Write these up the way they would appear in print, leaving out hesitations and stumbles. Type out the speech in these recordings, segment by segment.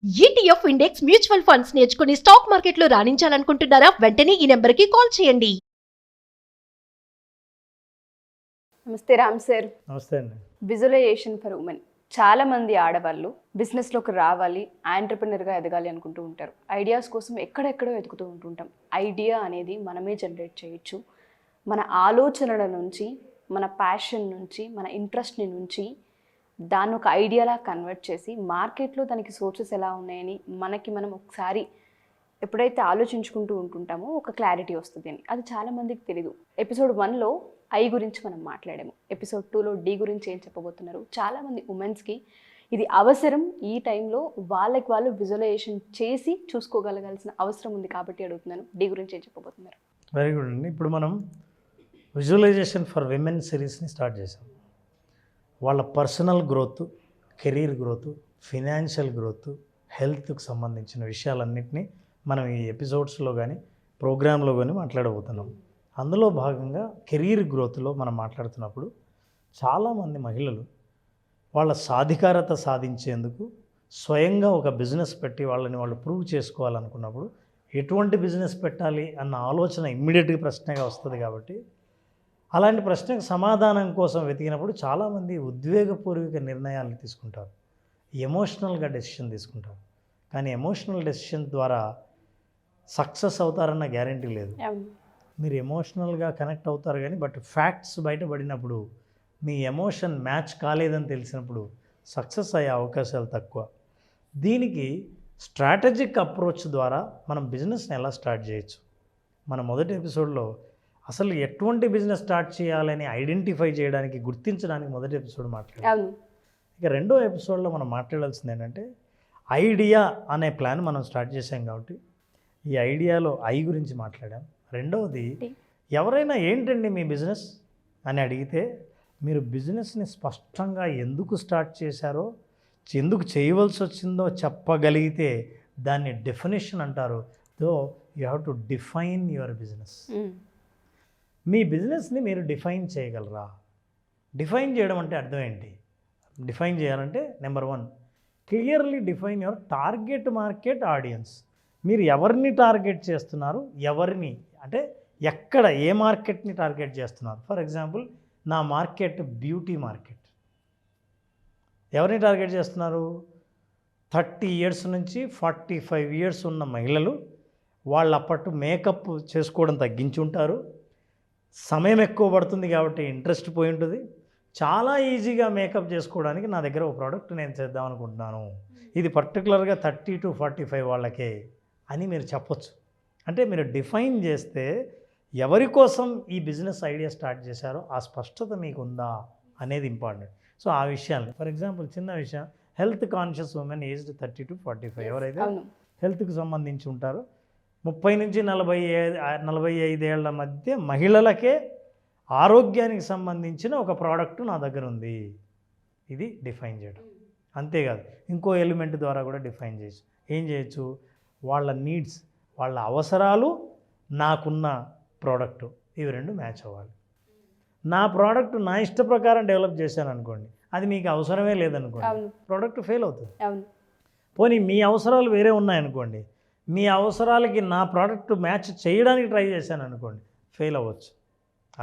ETF index mutual funds నేర్చుకుని stock మార్కెట్లో రాణించాలనుకుంటున్నారా? వెంటనే ఈ నెంబర్కి కాల్ చేయండి. నమస్తే రామ్ సార్. నమస్తే అండి. Visualization for women. చాలా మంది ఆడవాళ్ళు బిజినెస్లోకి రావాలి, ఆంటర్ప్రినర్గా ఎదగాలి అనుకుంటూ ఉంటారు. ఐడియాస్ కోసం ఎక్కడెక్కడో వెతుకుతూ ఉంటుంటాం. ఐడియా అనేది మనమే జనరేట్ చేయొచ్చు. మన ఆలోచనల నుంచి, మన ప్యాషన్ నుంచి, మన ఇంట్రెస్ట్ని నుంచి దాన్ని ఒక ఐడియాలా కన్వర్ట్ చేసి మార్కెట్లో దానికి సోర్సెస్ ఎలా ఉన్నాయని మనం ఒకసారి ఎప్పుడైతే ఆలోచించుకుంటూ ఉంటుంటామో ఒక క్లారిటీ వస్తుంది అని. అది చాలామందికి తెలీదు. ఎపిసోడ్ 1లో ఐ గురించి మనం మాట్లాడాము. ఎపిసోడ్ 2లో డి గురించి ఏం చెప్పబోతున్నారు? చాలామంది ఉమెన్స్కి ఇది అవసరం. ఈ టైంలో వాళ్ళకి వాళ్ళు విజువలైజేషన్ చేసి చూసుకోగలగాల్సిన అవసరం ఉంది కాబట్టి అడుగుతున్నాను. డి గురించి ఏం చెప్పబోతున్నారు? వెరీ గుడ్ అండి. ఇప్పుడు మనం విజువలైజేషన్ ఫర్ విమెన్ సిరీస్ని స్టార్ట్ చేసాం. వాళ్ళ personal growth, career growth, financial growth, హెల్త్కి సంబంధించిన విషయాలన్నింటినీ మనం ఈ ఎపిసోడ్స్లో కానీ ప్రోగ్రాంలో కానీ మాట్లాడబోతున్నాం. అందులో భాగంగా కెరీర్ గ్రోత్లో మనం మాట్లాడుతున్నప్పుడు చాలామంది మహిళలు వాళ్ళ సాధికారత సాధించేందుకు స్వయంగా ఒక బిజినెస్ పెట్టి వాళ్ళని వాళ్ళు ప్రూవ్ చేసుకోవాలనుకున్నప్పుడు ఎటువంటి బిజినెస్ పెట్టాలి అన్న ఆలోచన ఇమ్మీడియట్గా ప్రశ్నగా వస్తుంది. కాబట్టి అలాంటి ప్రశ్నకు సమాధానం కోసం వెతికినప్పుడు చాలామంది ఉద్వేగపూర్వక నిర్ణయాలు తీసుకుంటారు, ఎమోషనల్గా డెసిషన్ తీసుకుంటారు. కానీ ఎమోషనల్ డెసిషన్ ద్వారా సక్సెస్ అవుతారన్న గ్యారంటీ లేదు. మీరు ఎమోషనల్గా కనెక్ట్ అవుతారు కానీ బట్ ఫ్యాక్ట్స్ బయటపడినప్పుడు మీ ఎమోషన్ మ్యాచ్ కాలేదని తెలిసినప్పుడు సక్సెస్ అయ్యే అవకాశాలు తక్కువ. దీనికి స్ట్రాటజిక్ అప్రోచ్ ద్వారా మనం బిజినెస్ని ఎలా స్టార్ట్ చేయొచ్చు. మన మొదటి ఎపిసోడ్లో అసలు ఎటువంటి బిజినెస్ స్టార్ట్ చేయాలని ఐడెంటిఫై చేయడానికి, గుర్తించడానికి మొదటి ఎపిసోడ్ మాట్లాడాం. ఇక రెండో ఎపిసోడ్లో మనం మాట్లాడాల్సింది ఏంటంటే ఐడియా అనే ప్లాన్ మనం స్టార్ట్ చేసాం. కాబట్టి ఈ ఐడియాలో ఐ గురించి మాట్లాడాం. రెండవది, ఎవరైనా ఏంటండి మీ బిజినెస్ అని అడిగితే మీరు బిజినెస్ని స్పష్టంగా ఎందుకు స్టార్ట్ చేశారో, ఎందుకు చేయవలసి వచ్చిందో చెప్పగలిగితే దాన్ని డెఫినేషన్ అంటారు. Though you have to define your business. మీ బిజినెస్ని మీరు డిఫైన్ చేయగలరా? డిఫైన్ చేయడం అంటే అర్థం ఏంటి? డిఫైన్ చేయాలంటే number 1, clearly define your target market audience. మీరు ఎవరిని టార్గెట్ చేస్తున్నారు, ఎవరిని అంటే ఎక్కడ, ఏ మార్కెట్ని టార్గెట్ చేస్తున్నారు. ఫర్ ఎగ్జాంపుల్, నా మార్కెట్ బ్యూటీ మార్కెట్. ఎవరిని టార్గెట్ చేస్తున్నారు? 30 years నుంచి 45 years ఉన్న మహిళలు. వాళ్ళు అప్పటి మేకప్ చేసుకోవడం తగ్గించి ఉంటారు, సమయం ఎక్కువ పడుతుంది కాబట్టి ఇంట్రెస్ట్ పోయి ఉంటుంది. చాలా ఈజీగా మేకప్ చేసుకోవడానికి నా దగ్గర ఒక ప్రోడక్ట్ నేను చేద్దాం అనుకుంటున్నాను, ఇది పర్టికులర్గా 30 to 45 వాళ్ళకే అని మీరు చెప్పొచ్చు. అంటే మీరు డిఫైన్ చేస్తే ఎవరి కోసం ఈ బిజినెస్ ఐడియా స్టార్ట్ చేశారో ఆ స్పష్టత మీకు ఉందా అనేది ఇంపార్టెంట్. సో ఆ విషయాలు, ఫర్ ఎగ్జాంపుల్ చిన్న విషయం, health conscious women aged 30 to 45 ఎవరైతే హెల్త్కి సంబంధించి ఉంటారో 30 నుంచి 45 ఏళ్ల మధ్య మహిళలకే ఆరోగ్యానికి సంబంధించిన ఒక ప్రోడక్ట్ నా దగ్గర ఉంది, ఇది డిఫైన్ చేయడం. అంతేకాదు, ఇంకో ఎలిమెంట్ ద్వారా కూడా డిఫైన్ చేయొచ్చు. ఏం చేయొచ్చు? వాళ్ళ నీడ్స్, వాళ్ళ అవసరాలు, నాకున్న ప్రోడక్టు, ఇవి రెండు మ్యాచ్ అవ్వాలి. నా ప్రోడక్ట్ నా ఇష్ట ప్రకారం డెవలప్ చేశాను అనుకోండి, అది మీకు అవసరమే లేదనుకోండి, ప్రోడక్ట్ ఫెయిల్ అవుతుంది. పోనీ మీ అవసరాలు వేరే ఉన్నాయనుకోండి, మీ అవసరాలకి నా ప్రోడక్ట్ మ్యాచ్ చేయడానికి ట్రై చేశాను అనుకోండి, ఫెయిల్ అవ్వచ్చు.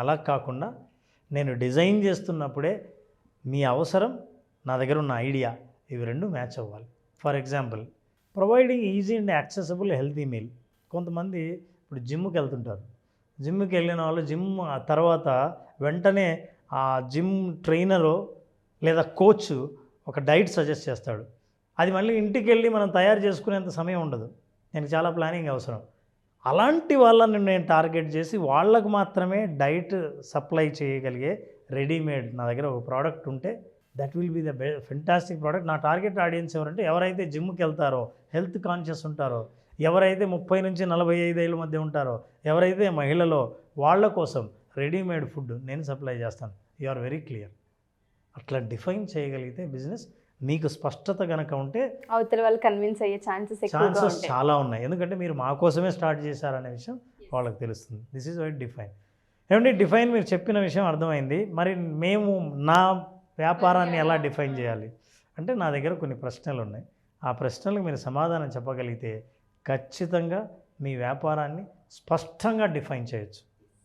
అలా కాకుండా నేను డిజైన్ చేస్తున్నప్పుడే మీ అవసరం, నా దగ్గర ఉన్న ఐడియా, ఇవి రెండు మ్యాచ్ అవ్వాలి. For example, providing easy and accessible healthy meal. కొంతమంది ఇప్పుడు జిమ్కి వెళ్తుంటారు, జిమ్కి వెళ్ళిన వాళ్ళు జిమ్ తర్వాత వెంటనే ఆ జిమ్ ట్రైనరు లేదా కోచ్ ఒక డైట్ సజెస్ట్ చేస్తాడు. అది మళ్ళీ ఇంటికి వెళ్ళి మనం తయారు చేసుకునేంత సమయం ఉండదు, నేను చాలా ప్లానింగ్ అవసరం. అలాంటి వాళ్ళని నేను టార్గెట్ చేసి వాళ్ళకు మాత్రమే డైట్ సప్లై చేయగలిగే రెడీమేడ్ నా దగ్గర ఒక ప్రోడక్ట్ ఉంటే that will be the fantastic product. నా టార్గెట్ ఆడియన్స్ ఎవరంటే ఎవరైతే జిమ్కి వెళ్తారో, హెల్త్ కాన్షియస్ ఉంటారో, ఎవరైతే 30 నుంచి 45 ఏళ్ళ మధ్య ఉంటారో, ఎవరైతే మహిళలో, వాళ్ళ కోసం రెడీమేడ్ ఫుడ్ నేను సప్లై చేస్తాను. You are very clear. అట్లా డిఫైన్ చేయగలిగితే బిజినెస్ మీకు స్పష్టత కనుక ఉంటే అవతల వాళ్ళు కన్విన్స్ అయ్యే ఛాన్సెస్ చాలా ఉన్నాయి. ఎందుకంటే మీరు మా కోసమే స్టార్ట్ చేశారనే విషయం వాళ్ళకి తెలుస్తుంది. This is why define. ఏమంటే డిఫైన్ మీరు చెప్పిన విషయం అర్థమైంది. మరి మేము నా వ్యాపారాన్ని ఎలా డిఫైన్ చేయాలి అంటే నా దగ్గర కొన్ని ప్రశ్నలు ఉన్నాయి. ఆ ప్రశ్నలకు మీరు సమాధానం చెప్పగలిగితే ఖచ్చితంగా మీ వ్యాపారాన్ని స్పష్టంగా డిఫైన్ చేయొచ్చు.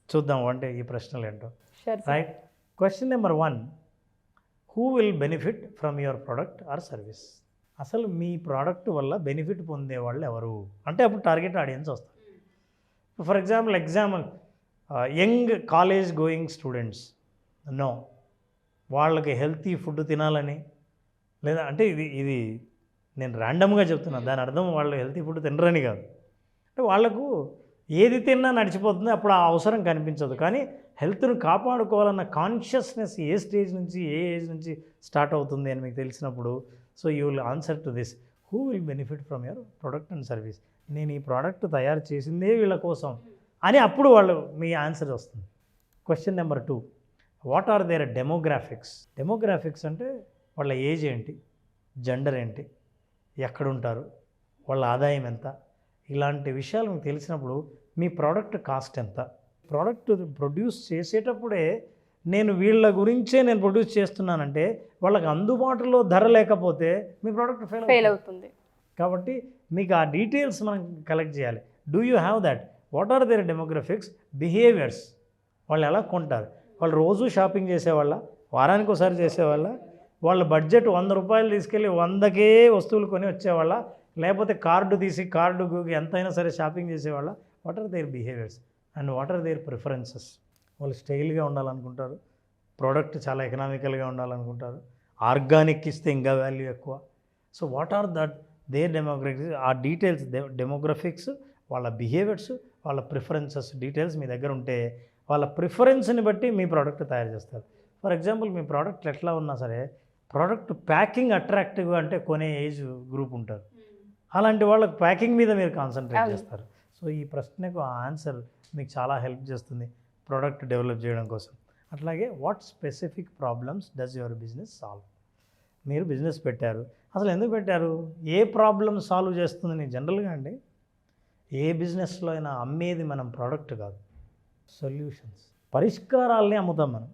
చూద్దాం అంటే ఈ ప్రశ్నలు ఏంటో. Sure sir. Right. Question number 1, who will benefit from your product or service? అసలు మీ ప్రోడక్ట్ వల్ల బెనిఫిట్ పొందేవాళ్ళు ఎవరు అంటే అప్పుడు టార్గెట్ ఆడియన్స్ వస్తారు. For example young college going students, no, వాళ్ళకి హెల్తీ ఫుడ్ తినాలని, లేదా అంటే ఇది నేను ర్యాండమ్గా చెప్తున్నా, దాని అర్థం వాళ్ళు హెల్తీ ఫుడ్ తినరని కాదు. అంటే వాళ్ళకు ఏది తిన్నా నడిచిపోతుంది, అప్పుడు ఆ అవసరం కనిపించదు. కానీ హెల్త్ను కాపాడుకోవాలన్న కాన్షియస్నెస్ ఏ స్టేజ్ నుంచి ఏ ఏజ్ నుంచి స్టార్ట్ అవుతుంది అని మీకు తెలిసినప్పుడు, so you will answer to this, who will benefit from your product and service? నేను ఈ ప్రోడక్ట్ తయారు చేసిందే వీళ్ళ కోసం అని అప్పుడు వాళ్ళు మీ ఆన్సర్ వస్తుంది. Question number 2, what are there demographics? Demographics అంటే వాళ్ళ ఏజ్ ఏంటి, జెండర్ ఏంటి, ఎక్కడుంటారు, వాళ్ళ ఆదాయం ఎంత, ఇలాంటి విషయాలు మీకు తెలిసినప్పుడు మీ ప్రోడక్ట్ కాస్ట్ ఎంత. ప్రోడక్ట్ ప్రొడ్యూస్ చేసేటప్పుడే నేను వీళ్ళ గురించే నేను ప్రొడ్యూస్ చేస్తున్నానంటే వాళ్ళకి అందుబాటులో ధర లేకపోతే మీ ప్రోడక్ట్ ఫెయిల్ అవుతుంది. కాబట్టి మీకు ఆ డీటెయిల్స్ మనం కలెక్ట్ చేయాలి. Do you have that? What are there demographics, behaviours, వాళ్ళు ఎలా కొంటారు, వాళ్ళు రోజు షాపింగ్ చేసేవాళ్ళ, వారానికి ఒకసారి చేసేవాళ్ళ, వాళ్ళ బడ్జెట్ 100 రూపాయలు తీసుకెళ్ళి 100కే వస్తువులు కొని వచ్చేవాళ్ళ, లేకపోతే కార్డు తీసి కార్డుకు ఎంతైనా సరే షాపింగ్ చేసేవాళ్ళ? What are their behaviours and what are their preferences? వాళ్ళు స్టైల్గా ఉండాలనుకుంటారు, ప్రోడక్ట్ చాలా ఎకనామికల్గా ఉండాలనుకుంటారు, ఆర్గానిక్ ఇస్తే ఇంకా వాల్యూ ఎక్కువ. So what are that there demographics? ఆ డీటెయిల్స్, డెమోగ్రఫిక్స్, వాళ్ళ బిహేవియర్స్, వాళ్ళ ప్రిఫరెన్సెస్ డీటెయిల్స్ మీ దగ్గర ఉంటే వాళ్ళ ప్రిఫరెన్స్ని బట్టి మీ ప్రోడక్ట్ తయారు చేస్తారు. ఫర్ ఎగ్జాంపుల్ మీ ప్రోడక్ట్ ఎట్లా ఉన్నా సరే ప్రోడక్ట్ ప్యాకింగ్ అట్రాక్టివ్గా అంటే కొనే ఏజ్ గ్రూప్ ఉంటారు, అలాంటి వాళ్ళకి ప్యాకింగ్ మీద మీరు కాన్సన్ట్రేట్ చేస్తారు. సో ఈ ప్రశ్నకు ఆ ఆన్సర్ మీకు చాలా హెల్ప్ చేస్తుంది ప్రోడక్ట్ డెవలప్ చేయడం కోసం. అట్లాగే what specific problems does your business solve? మీరు బిజినెస్ పెట్టారు, అసలు ఎందుకు పెట్టారు, ఏ ప్రాబ్లమ్ సాల్వ్ చేస్తుందని? జనరల్గా అండి ఏ బిజినెస్లో అయినా అమ్మేది మనం ప్రోడక్ట్ కాదు, సొల్యూషన్స్, పరిష్కారాలని అమ్ముతాం మనం.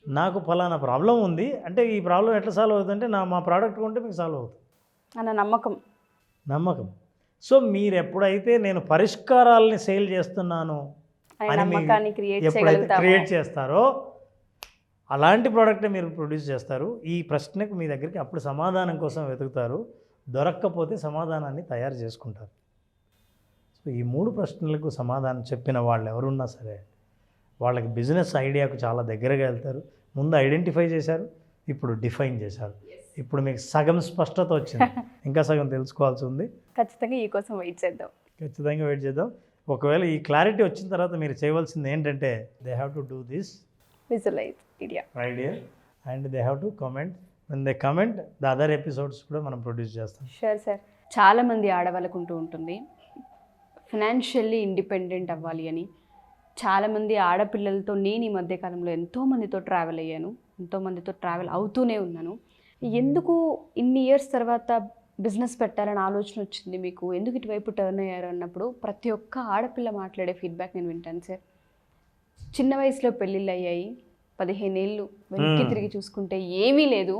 నాకు ఫలానా ప్రాబ్లం ఉంది అంటే ఈ ప్రాబ్లం ఎట్లా సాల్వ్ అవుతుందంటే మా ప్రోడక్ట్ కొంటే మీకు సాల్వ్ అవుతుంది అన్న నమ్మకం. సో మీరు ఎప్పుడైతే నేను పరిష్కారాలని సేల్ చేస్తున్నాను అని ఎప్పుడైతే క్రియేట్ చేస్తారో అలాంటి ప్రోడక్టే మీరు ప్రొడ్యూస్ చేస్తారు. ఈ ప్రశ్నకు మీ దగ్గరికి అప్పుడు సమాధానం కోసం వెతుకుతారు, దొరక్కపోతే సమాధానాన్ని తయారు చేసుకుంటారు. సో ఈ 3 ప్రశ్నలకు సమాధానం చెప్పిన వాళ్ళు ఎవరున్నా సరే వాళ్ళకి బిజినెస్ ఐడియాకు చాలా దగ్గరగా వెళ్తారు. ముందు ఐడెంటిఫై చేశారు, ఇప్పుడు డిఫైన్ చేశారు. ఇప్పుడు మీకు సగం స్పష్టత వచ్చింది, ఇంకా సగం తెలుసుకోవాల్సి ఉంది. ఖచ్చితంగా ఈ కోసం వెయిట్ చేద్దాం. ఒకవేళ ఈ క్లారిటీ వచ్చిన తర్వాత మీరు చేయవలసింది ఏంటంటే they have to do this visualise idea and they have to comment. When they comment the other episodes కూడా మనం ప్రొడ్యూస్ చేస్తాం. Sure sir. చాలామంది ఆడవాళ్ళకు ఉంటుంది ఫినాన్షియల్లీ ఇండిపెండెంట్ అవ్వాలి అని. చాలామంది ఆడపిల్లలతో నేను ఈ మధ్యకాలంలో ఎంతోమందితో ట్రావెల్ అయ్యాను, ఎంతోమందితో ట్రావెల్ అవుతూనే ఉన్నాను. ఎందుకు ఇన్ని ఇయర్స్ తర్వాత బిజినెస్ పెట్టాలని ఆలోచన వచ్చింది మీకు, ఎందుకు ఇటువైపు టర్న్ అయ్యారు అన్నప్పుడు ప్రతి ఒక్క ఆడపిల్ల మాట్లాడే ఫీడ్బ్యాక్ నేను వింటాను సార్. చిన్న వయసులో పెళ్ళిళ్ళు అయ్యాయి, 15 ఏళ్ళు వెనక్కి తిరిగి చూసుకుంటే ఏమీ లేదు,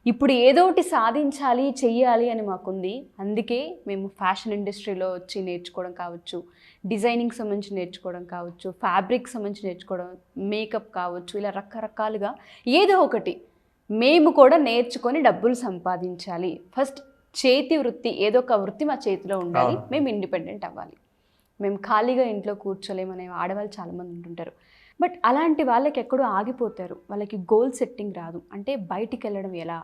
ఇప్పుడు ఏదో ఒకటి సాధించాలి చెయ్యాలి అని మాకుంది. అందుకే మేము ఫ్యాషన్ ఇండస్ట్రీలో వచ్చి నేర్చుకోవడం కావచ్చు, డిజైనింగ్ సంబంధించి నేర్చుకోవడం కావచ్చు, ఫ్యాబ్రిక్ సంబంధించి నేర్చుకోవడం, మేకప్ కావచ్చు, ఇలా రకరకాలుగా ఏదో ఒకటి మేము కూడా నేర్చుకొని డబ్బులు సంపాదించాలి. ఫస్ట్ చేతి వృత్తి, ఏదో ఒక వృత్తి మా చేతిలో ఉండాలి, మేము ఇండిపెండెంట్ అవ్వాలి, మేము ఖాళీగా ఇంట్లో కూర్చోలేమనే ఆడవాళ్ళు చాలామంది ఉంటుంటారు. బట్ అలాంటి వాళ్ళకి ఎక్కడో ఆగిపోతారు, వాళ్ళకి గోల్ సెట్టింగ్ రాదు. అంటే బయటికి వెళ్ళడం ఎలా,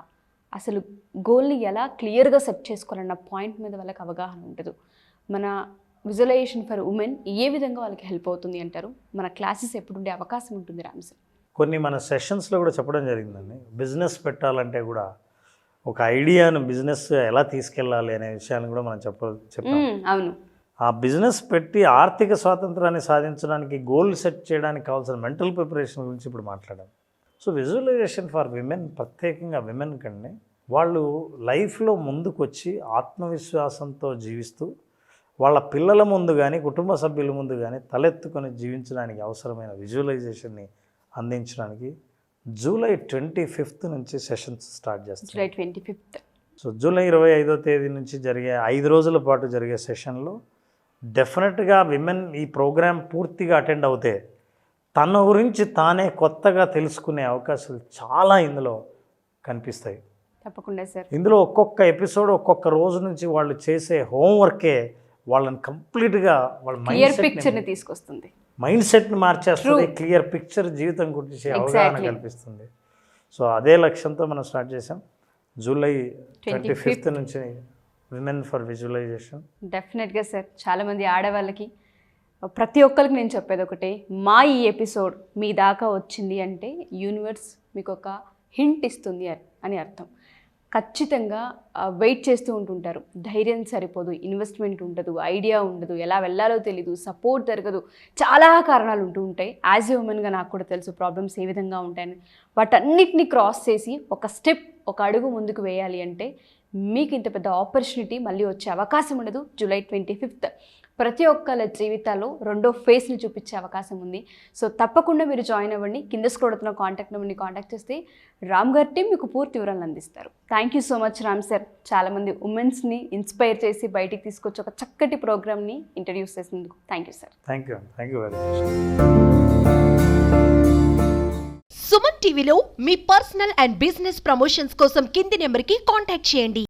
అసలు గోల్ని ఎలా క్లియర్గా సెట్ చేసుకోవాలన్న పాయింట్ మీద వాళ్ళకి అవగాహన ఉండదు. మన విజువలైజేషన్ ఫర్ ఉమెన్ ఏ విధంగా వాళ్ళకి హెల్ప్ అవుతుంది అంటారు? మన క్లాసెస్ ఎప్పుడు ఉండే అవకాశం ఉంటుంది రామ్ సార్? కొన్ని మన సెషన్స్లో కూడా చెప్పడం జరిగిందండి. బిజినెస్ పెట్టాలంటే కూడా ఒక ఐడియాను బిజినెస్ ఎలా తీసుకెళ్ళాలి అనే విషయాన్ని కూడా మనం చెప్పాం. అవును. ఆ బిజినెస్ పెట్టి ఆర్థిక స్వాతంత్రాన్ని సాధించడానికి గోల్ సెట్ చేయడానికి కావాల్సిన మెంటల్ ప్రిపరేషన్ గురించి ఇప్పుడు మాట్లాడాం. సో విజువలైజేషన్ ఫర్ విమెన్, ప్రత్యేకంగా విమెన్ కంటే వాళ్ళు లైఫ్లో ముందుకు వచ్చి ఆత్మవిశ్వాసంతో జీవిస్తూ వాళ్ళ పిల్లల ముందు కానీ కుటుంబ సభ్యుల ముందు కానీ తలెత్తుకొని జీవించడానికి అవసరమైన విజువలైజేషన్ని అందించడానికి జూలై 25th నుంచి సెషన్స్ స్టార్ట్ చేస్తాం. July 25th. సో జూలై 25వ తేదీ నుంచి జరిగే 5 రోజుల పాటు జరిగే సెషన్లో డెఫినెట్గా విమెన్ ఈ ప్రోగ్రాం పూర్తిగా అటెండ్ అవుతే తన గురించి తానే కొత్తగా తెలుసుకునే అవకాశాలు చాలా ఇందులో కనిపిస్తాయి. తప్పకుండా సార్. ఇందులో ఒక్కొక్క ఎపిసోడ్ ఒక్కొక్క రోజు నుంచి వాళ్ళు చేసే హోంవర్కే వాళ్ళని కంప్లీట్గా వాళ్ళ క్లియర్ పిక్చర్ని తీసుకొస్తుంది, మైండ్ సెట్ని మార్చేస్తుంది, క్లియర్ పిక్చర్ జీవితం గురించి అవగాహన కల్పిస్తుంది. సో అదే లక్ష్యంతో మనం స్టార్ట్ చేసాం. జూలై 25th నుంచి విమెన్ ఫర్ విజువలైజేషన్. డెఫినెట్గా సార్, చాలామంది ఆడవాళ్ళకి ప్రతి ఒక్కరికి నేను చెప్పేది ఒకటే, మా ఈ ఎపిసోడ్ మీ దాకా వచ్చింది అంటే యూనివర్స్ మీకు ఒక హింట్ ఇస్తుంది అని అర్థం. ఖచ్చితంగా వెయిట్ చేస్తూ ఉంటుంటారు, ధైర్యం సరిపోదు, ఇన్వెస్ట్మెంట్ ఉండదు, ఐడియా ఉండదు, ఎలా వెళ్ళాలో తెలీదు, సపోర్ట్ జరగదు, చాలా కారణాలు ఉంటూ ఉంటాయి. యాజ్ ఏ ఉమెన్గా నాకు కూడా తెలుసు ప్రాబ్లమ్స్ ఏ విధంగా ఉంటాయని. వాటన్నిటిని క్రాస్ చేసి ఒక స్టెప్, ఒక అడుగు ముందుకు వేయాలి అంటే మీకు ఇంత పెద్ద ఆపర్చునిటీ మళ్ళీ వచ్చే అవకాశం ఉండదు. జూలై 25th ప్రతి ఒక్కళ్ళ జీవితాల్లో రెండో ఫేస్ని చూపించే అవకాశం ఉంది. సో తప్పకుండా మీరు జాయిన్ అవ్వండి. కింద స్క్రోల్ అవుతున్న కాంటాక్ట్ నెంబర్ని కాంటాక్ట్ చేస్తే రామ్ గారి టీం మీకు పూర్తి వివరాలు అందిస్తారు. Thank you so much Ram sir. చాలామంది ఉమెన్స్ని ఇన్స్పైర్ చేసి బయటికి తీసుకొచ్చి ఒక చక్కటి ప్రోగ్రామ్ని ఇంట్రడ్యూస్ చేసినందుకు thank you sir. Thank you very much. Suman టీవీలో మీ పర్సనల్ అండ్ బిజినెస్ ప్రమోషన్స్ కోసం కింది నెంబర్కి కాంటాక్ట్ చేయండి.